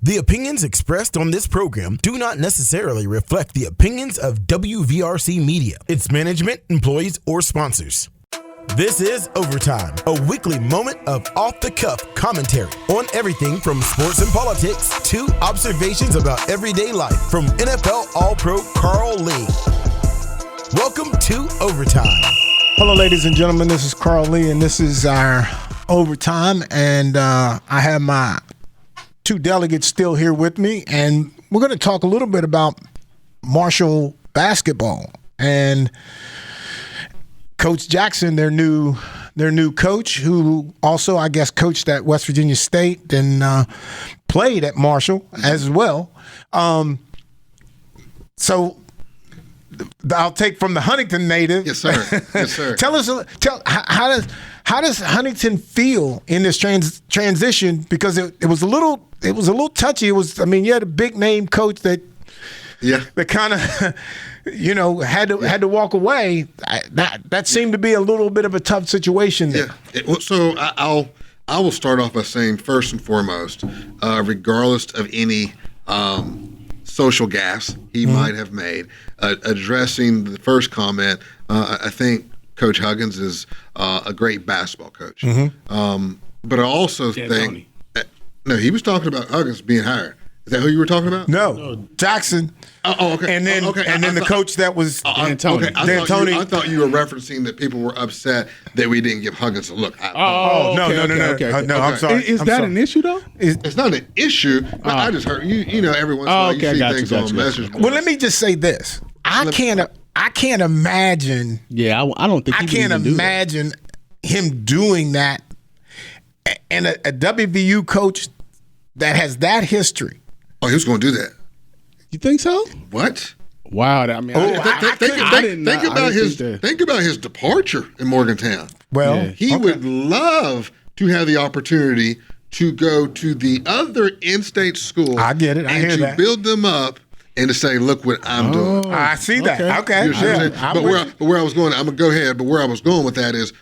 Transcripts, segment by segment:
The opinions expressed on this program do not necessarily reflect the opinions of WVRC Media, its management, employees, or sponsors. This is Overtime, a weekly moment of off-the-cuff commentary on everything from sports and politics to observations about everyday life from NFL All-Pro Carl Lee. Welcome to Overtime. Hello, ladies and gentlemen. This is Carl Lee, and this is our Overtime, and I have my two delegates still here with me, and we're going to talk a little bit about Marshall basketball and Coach Jackson, their new coach, who also, I guess, coached at West Virginia State and played at Marshall as well. So I'll take from the Huntington native. Yes, sir. Yes, sir. How does Huntington feel in this transition? Because it was a little touchy. You had a big name coach that kind of had to walk away. That seemed to be a little bit of a tough situation there. Yeah. So I will start off by saying, first and foremost, regardless of any social gas he might have made, addressing the first comment, I think Coach Huggins is a great basketball coach. But I also think no, he was talking about Huggins being hired. Is that who you were talking about? No, Jackson. Oh, okay. And then the coach that was D'Antoni. I thought you were referencing that people were upset that we didn't give Huggins a look. No. I'm sorry. Is that an issue though? It's not an issue, but I just heard every once in a while you see things on message boards. Well, let me just say this. I can't imagine. Yeah, I don't think I can't imagine him doing that. And a WVU coach that has that history. Oh, he was going to do that. You think so? What? Wow. Think about his departure in Morgantown. Well, he would love to have the opportunity to go to the other in-state school. I get it. I hear that. And to build them up and to say, look what I'm doing. I see that. Okay. But where I was going, I'm going to go ahead, but where I was going with that is,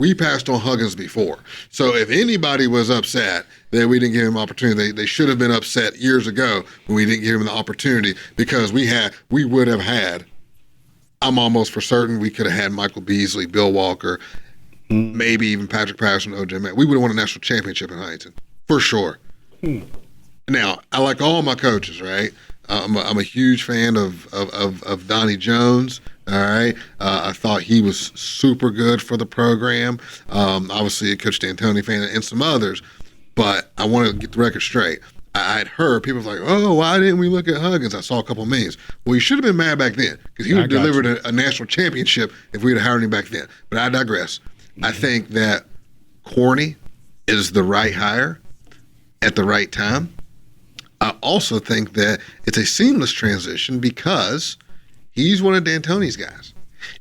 we passed on Huggins before. So if anybody was upset that we didn't give him an opportunity, they should have been upset years ago when we didn't give him the opportunity, because we would have had, I'm almost for certain we could have had Michael Beasley, Bill Walker, maybe even Patrick Patterson, O.J. Mack. We would have won a national championship in Huntington, for sure. Now, I like all my coaches, right? I'm a huge fan of Donnie Jones. All right. I thought he was super good for the program. Obviously, a Coach D'Antoni fan and some others. But I want to get the record straight. I had heard people like, oh, why didn't we look at Huggins? I saw a couple of memes. Well, you should have been mad back then, because he would have delivered a national championship if we had hired him back then. But I digress. I think that Corny is the right hire at the right time. I also think that it's a seamless transition because he's one of D'Antoni's guys.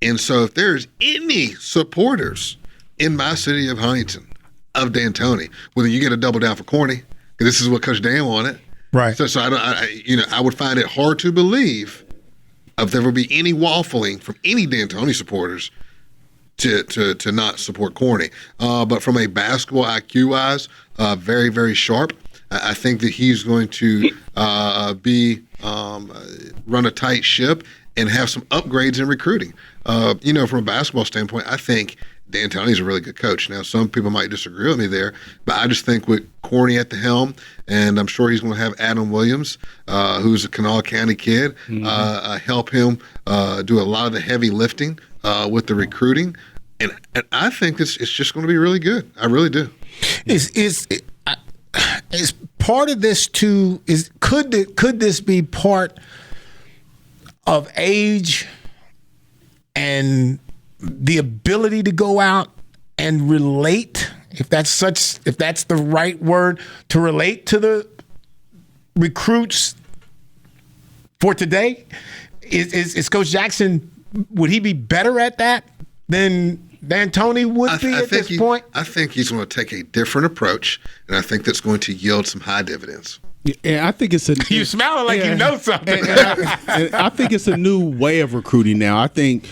And so if there's any supporters in my city of Huntington of D'Antoni, well, then you get to double down for Corny. This is what Coach Dan wanted. Right. So I would find it hard to believe if there would be any waffling from any D'Antoni supporters to not support Corny. But from a basketball IQ-wise, very, very sharp. I think that he's going to run a tight ship and have some upgrades in recruiting. From a basketball standpoint, I think D'Antoni's a really good coach. Now, some people might disagree with me there, but I just think with Corny at the helm, and I'm sure he's going to have Adam Williams, who's a Kanawha County kid, help him do a lot of the heavy lifting with the recruiting. And I think it's just going to be really good. I really do. Is part of this too? Could this be part of age and the ability to go out and relate, if that's the right word, to relate to the recruits for today? Is Coach Jackson, would he be better at that than D'Antoni would be at this point? I think he's going to take a different approach, and I think that's going to yield some high dividends. Yeah, I think it's a. You smiling like you know something. And I think it's a new way of recruiting now. I think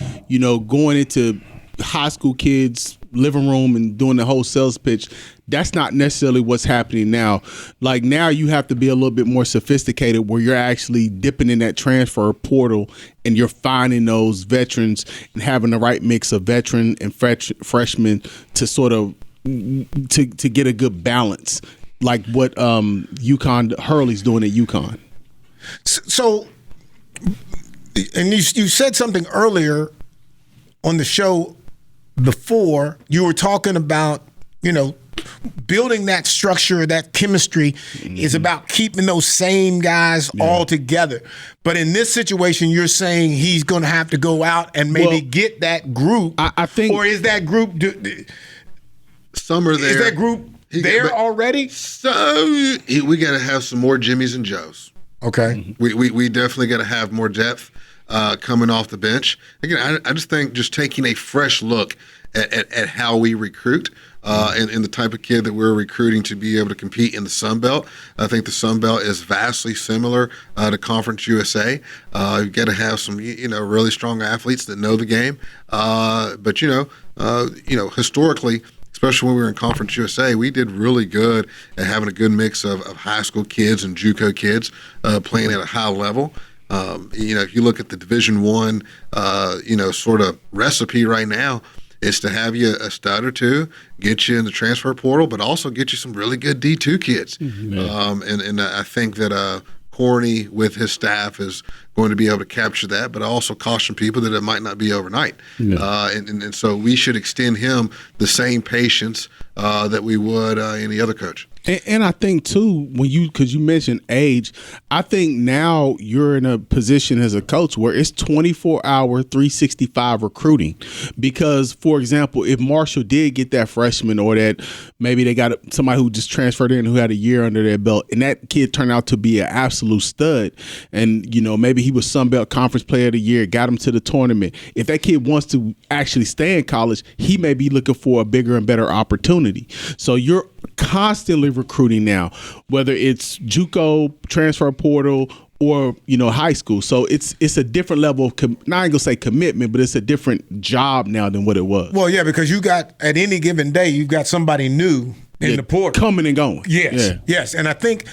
going into high school kids living room and doing the whole sales pitch. That's not necessarily what's happening now. Like now you have to be a little bit more sophisticated where you're actually dipping in that transfer portal and you're finding those veterans and having the right mix of veteran and freshmen to sort of to get a good balance, like what Hurley's doing at UConn. So, and you said something earlier on the show before. You were talking about, building that structure, that chemistry is about keeping those same guys all together. But in this situation, you're saying he's going to have to go out and maybe get that group. I think, or is that group? Some are there. Is that group there already? So we got to have some more Jimmies and Joes. Okay. We definitely got to have more depth coming off the bench. Again, I just think just taking a fresh look at how we recruit and the type of kid that we're recruiting to be able to compete in the Sun Belt. I think the Sun Belt is vastly similar to Conference USA. You've got to have some really strong athletes that know the game. But historically, especially when we were in Conference USA, we did really good at having a good mix of high school kids and JUCO kids playing at a high level. If you look at the Division I, sort of recipe right now, is to have you a stud or two, get you in the transfer portal, but also get you some really good D2 kids. And I think that Corny with his staff is going to be able to capture that, but I also caution people that it might not be overnight. And so we should extend him the same patience that we would any other coach. And I think too, because you mentioned age, I think now you're in a position as a coach where it's 24-hour, 365 recruiting. Because, for example, if Marshall did get that freshman, or that maybe they got somebody who just transferred in who had a year under their belt, and that kid turned out to be an absolute stud, and maybe he was Sun Belt Conference Player of the Year, got him to the tournament. If that kid wants to actually stay in college, he may be looking for a bigger and better opportunity. So you're constantly recruiting now, whether it's JUCO, transfer portal, or high school. So it's a different level of not gonna say commitment, but it's a different job now than what it was. Well, yeah, because you got at any given day you've got somebody new in the portal coming and going. Yes, and I think.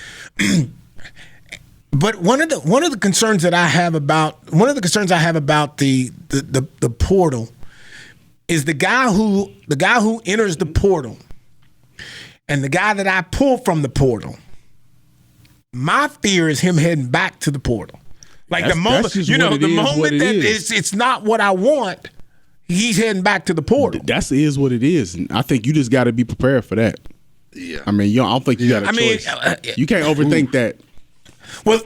But one of the concerns that I have about the portal is the guy who enters the portal and the guy that I pull from the portal. My fear is him heading back to the portal. Like the moment that it's not what I want, he's heading back to the portal. That is what it is, and I think you just got to be prepared for that. Yeah, I mean, I don't think you got a choice. You can't overthink that. Well,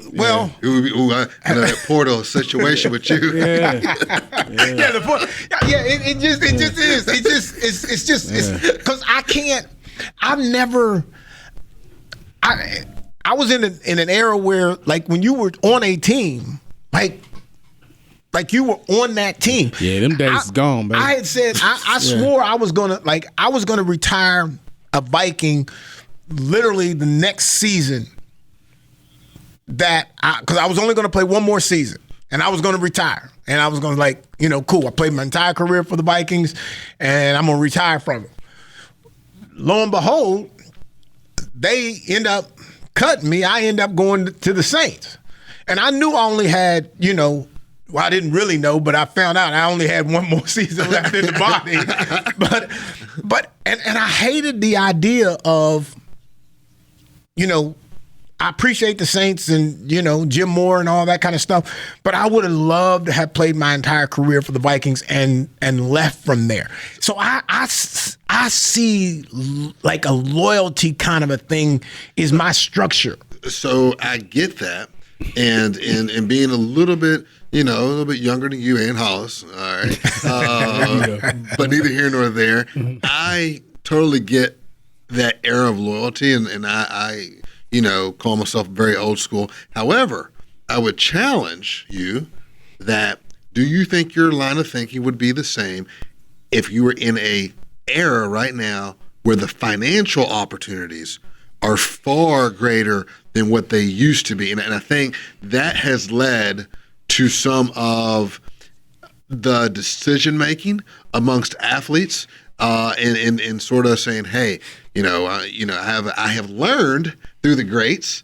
I had a portal situation with you. The portal. It just is. Because I can't. I was in an era where, like, when you were on a team, like you were on that team. Yeah, them days is gone, baby. I had said I swore I was gonna retire a Viking literally the next season. Because I was only going to play one more season, and I was going to retire, and I was going to cool. I played my entire career for the Vikings, and I'm going to retire from it. Lo and behold, they end up cutting me. I end up going to the Saints, and I knew I only had I didn't really know, but I found out I only had one more season left in the body. but I hated the idea of I appreciate the Saints and, Jim Moore and all that kind of stuff, but I would have loved to have played my entire career for the Vikings and left from there. So I see like a loyalty kind of a thing is my structure. So I get that. And being a little bit younger than you and Hollis, all right, but neither here nor there, I totally get that era of loyalty, and I call myself very old school. However, I would challenge you that do you think your line of thinking would be the same if you were in a era right now where the financial opportunities are far greater than what they used to be? And I think that has led to some of the decision-making amongst athletes and sort of saying, hey, I have learned through the greats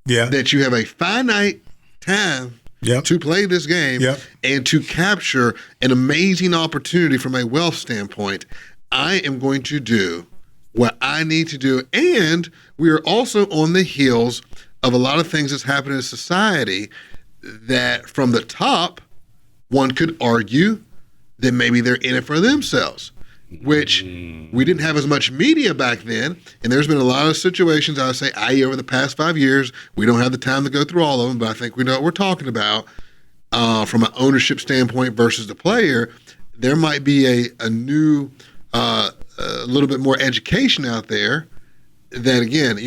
that you have a finite time to play this game and to capture an amazing opportunity from a wealth standpoint. I am going to do what I need to do. And we are also on the heels of a lot of things that's happening in society that from the top, one could argue that maybe they're in it for themselves, which we didn't have as much media back then. And there's been a lot of situations, I would say, over the past 5 years, we don't have the time to go through all of them, but I think we know what we're talking about from an ownership standpoint versus the player. There might be a new, a little bit more education out there that, again,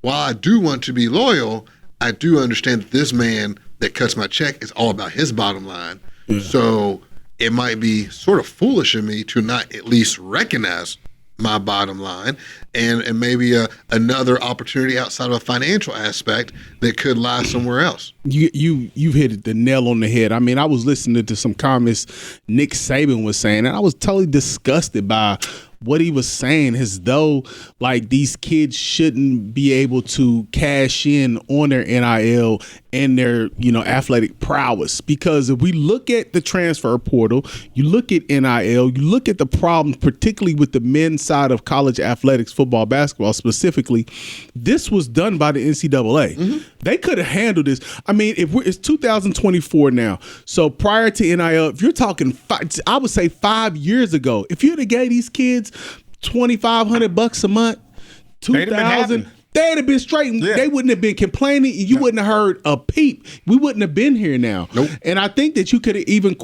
while I do want to be loyal, I do understand that this man that cuts my check is all about his bottom line. Yeah. So it might be sort of foolish of me to not at least recognize my bottom line and maybe another opportunity outside of a financial aspect that could lie somewhere else. You've hit the nail on the head. I mean, I was listening to some comments Nick Saban was saying, and I was totally disgusted by what he was saying, as though like these kids shouldn't be able to cash in on their NIL and their, athletic prowess. Because if we look at the transfer portal, you look at NIL, you look at the problems, particularly with the men's side of college athletics, football, basketball specifically, this was done by the NCAA. Mm-hmm. They could have handled this. I mean, it's 2024 now. So prior to NIL, if you're talking, I would say 5 years ago, if you'd have gave these kids $2,500 a month, $2,000, they'd have been straight. Yeah. They wouldn't have been complaining. You wouldn't have heard a peep. We wouldn't have been here now. Nope. And I think that you could have even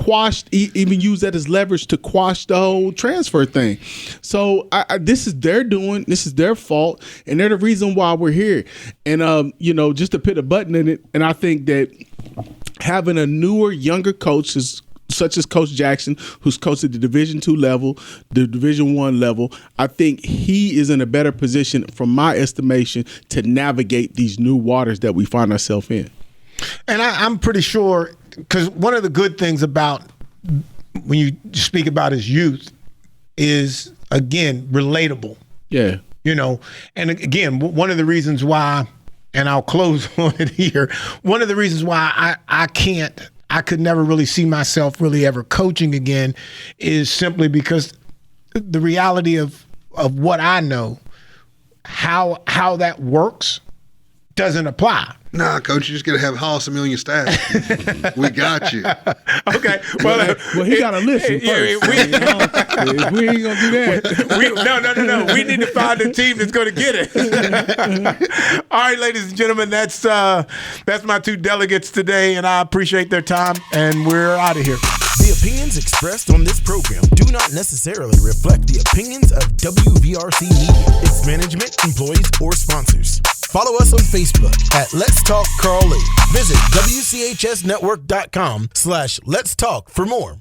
even used that as leverage to quash the whole transfer thing. So this is their doing. This is their fault, and they're the reason why we're here. And just to put a button in it. And I think that having a newer, younger coach such as Coach Jackson, who's coached at the Division II level, the Division I level, I think he is in a better position, from my estimation, to navigate these new waters that we find ourselves in. And I'm pretty sure, because one of the good things about when you speak about his youth is, again, relatable. Yeah. And again, one of the reasons why, and I'll close on it here, one of the reasons why I could never really see myself really ever coaching again is simply because the reality of what I know, how that works, doesn't apply. Nah, Coach, you just got to have Hollis on your staff. We got you. Okay. Well, he got to listen first. If we ain't going to do that. No. We need to find a team that's going to get it. All right, ladies and gentlemen, that's my two delegates today, and I appreciate their time, and we're out of here. The opinions expressed on this program do not necessarily reflect the opinions of WVRC Media, its management, employees, or sponsors. Follow us on Facebook at Let's Talk Carl Lee. Visit WCHSnetwork.com/Let's Talk for more.